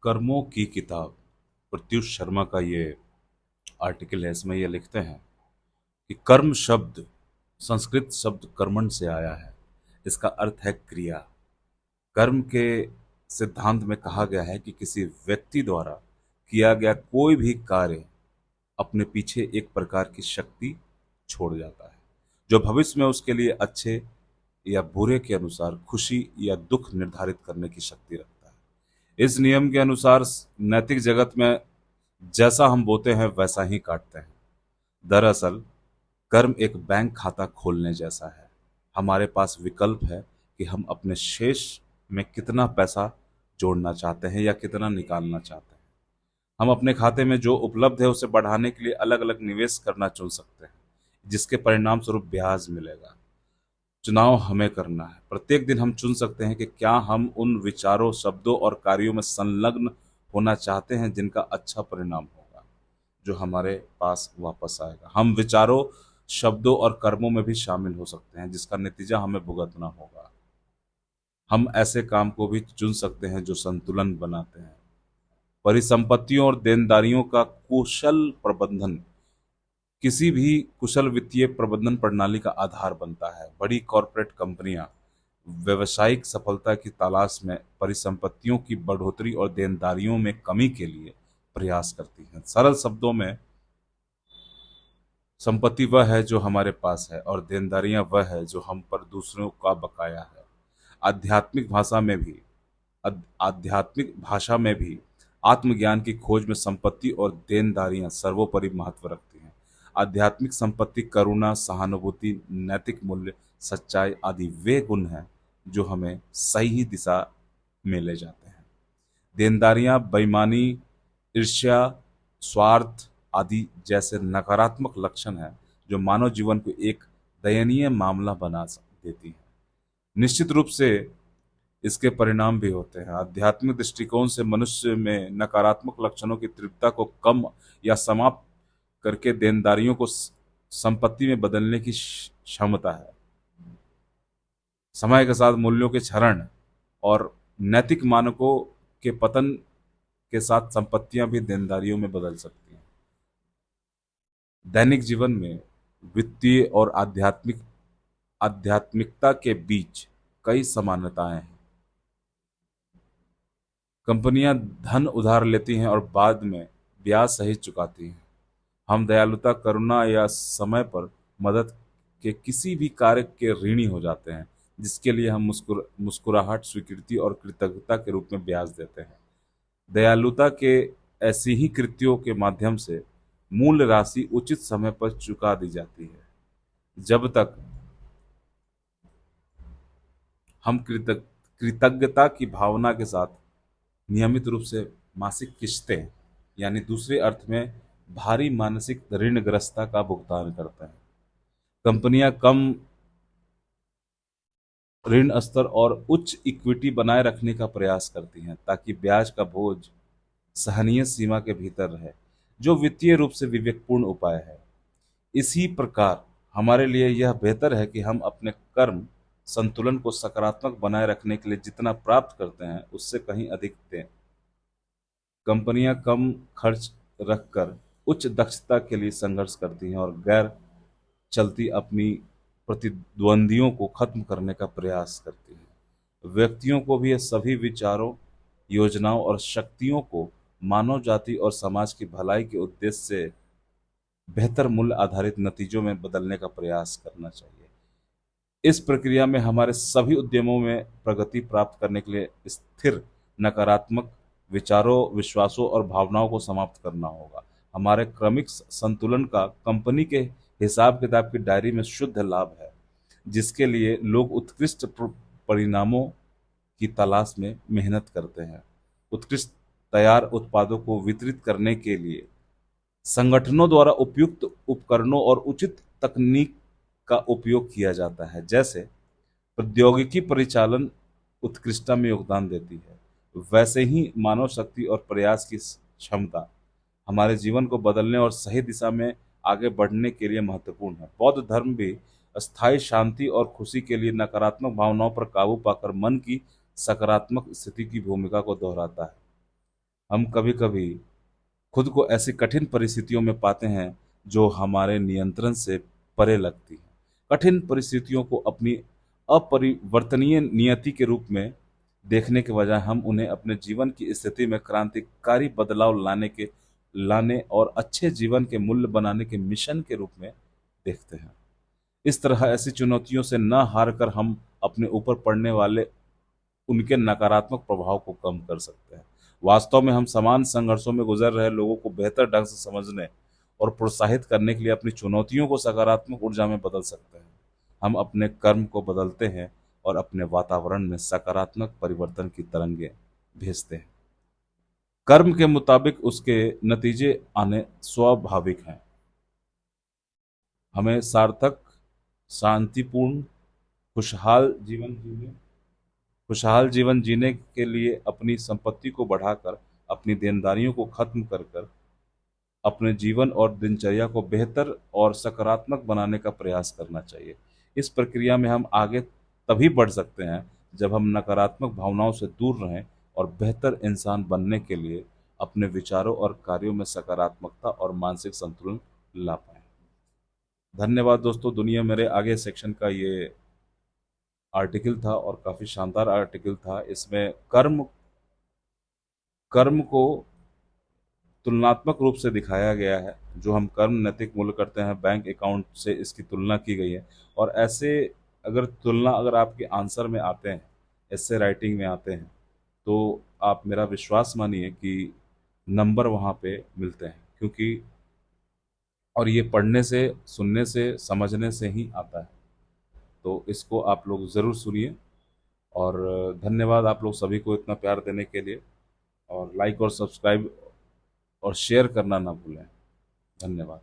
कर्मों की किताब प्रत्युष शर्मा का ये आर्टिकल है। इसमें ये लिखते हैं कि कर्म शब्द संस्कृत शब्द कर्मण से आया है। इसका अर्थ है क्रिया। कर्म के सिद्धांत में कहा गया है कि किसी व्यक्ति द्वारा किया गया कोई भी कार्य अपने पीछे एक प्रकार की शक्ति छोड़ जाता है, जो भविष्य में उसके लिए अच्छे या बुरे के अनुसार खुशी या दुख निर्धारित करने की शक्ति रखता है। इस नियम के अनुसार नैतिक जगत में जैसा हम बोते हैं वैसा ही काटते हैं। दरअसल कर्म एक बैंक खाता खोलने जैसा है। हमारे पास विकल्प है कि हम अपने शेष में कितना पैसा जोड़ना चाहते हैं या कितना निकालना चाहते हैं। हम अपने खाते में जो उपलब्ध है उसे बढ़ाने के लिए अलग अलग निवेश करना चुन सकते हैं, जिसके परिणाम स्वरूप ब्याज मिलेगा। चुनाव हमें करना है। प्रत्येक दिन हम चुन सकते हैं कि क्या हम उन विचारों, शब्दों और कार्यों में संलग्न होना चाहते हैं जिनका अच्छा परिणाम होगा, जो हमारे पास वापस आएगा। हम विचारों, शब्दों और कर्मों में भी शामिल हो सकते हैं जिसका नतीजा हमें भुगतना होगा। हम ऐसे काम को भी चुन सकते हैं जो संतुलन बनाते हैं। परिसंपत्तियों और देनदारियों का कुशल प्रबंधन किसी भी कुशल वित्तीय प्रबंधन प्रणाली का आधार बनता है। बड़ी कॉरपोरेट कंपनियां व्यावसायिक सफलता की तलाश में परिसंपत्तियों की बढ़ोतरी और देनदारियों में कमी के लिए प्रयास करती हैं। सरल शब्दों में, संपत्ति वह है जो हमारे पास है और देनदारियां वह है जो हम पर दूसरों का बकाया है। आध्यात्मिक भाषा में भी आध्यात्मिक भाषा में भी आत्मज्ञान की खोज में संपत्ति और देनदारियां सर्वोपरि महत्व रखती हैं। आध्यात्मिक संपत्ति करुणा, सहानुभूति, नैतिक मूल्य, सच्चाई आदि वे गुण हैं जो हमें सही दिशा में ले जाते हैं। देनदारियां बेईमानी, ईर्ष्या, स्वार्थ आदि जैसे नकारात्मक लक्षण हैं जो मानव जीवन को एक दयनीय मामला देती हैं। निश्चित रूप से इसके परिणाम भी होते हैं। आध्यात्मिक दृष्टिकोण से मनुष्य में नकारात्मक लक्षणों की तीव्रता को कम या समाप्त करके देनदारियों को संपत्ति में बदलने की क्षमता है। समय के साथ मूल्यों के क्षरण और नैतिक मानकों के पतन के साथ संपत्तियां भी देनदारियों में बदल सकती हैं। दैनिक जीवन में वित्तीय और आध्यात्मिकता के बीच कई समानताएं हैं। कंपनियां धन उधार लेती हैं और बाद में ब्याज सहित चुकाती हैं। हम दयालुता, करुणा या समय पर मदद के किसी भी कार्य के ऋणी हो जाते हैं जिसके लिए हम मुस्कुराहट, स्वीकृति और कृतज्ञता के रूप में ब्याज देते हैं। दयालुता के ऐसी ही कृत्यों के माध्यम से मूल राशि उचित समय पर चुका दी जाती है। जब तक हम कृतज्ञता की भावना के साथ नियमित रूप से मासिक किस्तें, यानी दूसरे अर्थ में भारी मानसिक ऋणग्रस्तता का भुगतान करते हैं। कंपनियां कम ऋण स्तर और उच्च इक्विटी बनाए रखने का प्रयास करती हैं ताकि ब्याज का बोझ सहनीय सीमा के भीतर रहे, जो वित्तीय रूप से विवेकपूर्ण उपाय है। इसी प्रकार हमारे लिए यह बेहतर है कि हम अपने कर्म संतुलन को सकारात्मक बनाए रखने के लिए जितना प्राप्त करते हैं उससे कहीं अधिक दें। कंपनियां कम खर्च रखकर उच्च दक्षता के लिए संघर्ष करती हैं और गैर चलती अपनी प्रतिद्वंदियों को खत्म करने का प्रयास करती हैं। व्यक्तियों को भी ये सभी विचारों, योजनाओं और शक्तियों को मानव जाति और समाज की भलाई के उद्देश्य से बेहतर मूल्य आधारित नतीजों में बदलने का प्रयास करना चाहिए। इस प्रक्रिया में हमारे सभी उद्यमों में प्रगति प्राप्त करने के लिए स्थिर नकारात्मक विचारों, विश्वासों और भावनाओं को समाप्त करना होगा। हमारे क्रमिक संतुलन का कंपनी के हिसाब किताब की डायरी में शुद्ध लाभ है, जिसके लिए लोग उत्कृष्ट परिणामों की तलाश में मेहनत करते हैं। उत्कृष्ट तैयार उत्पादों को वितरित करने के लिए संगठनों द्वारा उपयुक्त उपकरणों और उचित तकनीक का उपयोग किया जाता है। जैसे प्रौद्योगिकी परिचालन उत्कृष्टता में योगदान देती है, वैसे ही मानव शक्ति और प्रयास की क्षमता हमारे जीवन को बदलने और सही दिशा में आगे बढ़ने के लिए महत्वपूर्ण है। बौद्ध धर्म भी अस्थायी शांति और खुशी के लिए नकारात्मक भावनाओं पर काबू पाकर मन की सकारात्मक स्थिति की भूमिका को दोहराता है। हम कभी कभी खुद को ऐसी कठिन परिस्थितियों में पाते हैं जो हमारे नियंत्रण से परे लगती हैं। कठिन परिस्थितियों को अपनी अपरिवर्तनीय नियति के रूप में देखने के बजाय हम उन्हें अपने जीवन की स्थिति में क्रांतिकारी बदलाव लाने और अच्छे जीवन के मूल्य बनाने के मिशन के रूप में देखते हैं। इस तरह ऐसी चुनौतियों से न हार कर हम अपने ऊपर पड़ने वाले उनके नकारात्मक प्रभाव को कम कर सकते हैं। वास्तव में हम समान संघर्षों में गुजर रहे लोगों को बेहतर ढंग से समझने और प्रोत्साहित करने के लिए अपनी चुनौतियों को सकारात्मक ऊर्जा में बदल सकते हैं। हम अपने कर्म को बदलते हैं और अपने वातावरण में सकारात्मक परिवर्तन की तरंगें भेजते हैं। कर्म के मुताबिक उसके नतीजे आने स्वाभाविक हैं। हमें सार्थक, शांतिपूर्ण, खुशहाल जीवन जीने खुशहाल जीवन जीने के लिए अपनी संपत्ति को बढ़ाकर, अपनी देनदारियों को खत्म कर कर अपने जीवन और दिनचर्या को बेहतर और सकारात्मक बनाने का प्रयास करना चाहिए। इस प्रक्रिया में हम आगे तभी बढ़ सकते हैं जब हम नकारात्मक भावनाओं से दूर रहें और बेहतर इंसान बनने के लिए अपने विचारों और कार्यों में सकारात्मकता और मानसिक संतुलन ला पाएं। धन्यवाद दोस्तों। दुनिया मेरे आगे सेक्शन का ये आर्टिकल था और काफ़ी शानदार आर्टिकल था। इसमें कर्म कर्म को तुलनात्मक रूप से दिखाया गया है। जो हम कर्म नैतिक मूल्य करते हैं, बैंक अकाउंट से इसकी तुलना की गई है। और ऐसे अगर आपके आंसर में आते हैं, ऐसे राइटिंग में आते हैं, तो आप मेरा विश्वास मानिए कि नंबर वहाँ पे मिलते हैं। क्योंकि और ये पढ़ने से, सुनने से, समझने से ही आता है। तो इसको आप लोग ज़रूर सुनिए। और धन्यवाद आप लोग सभी को इतना प्यार देने के लिए। और लाइक और सब्सक्राइब और शेयर करना ना भूलें। धन्यवाद।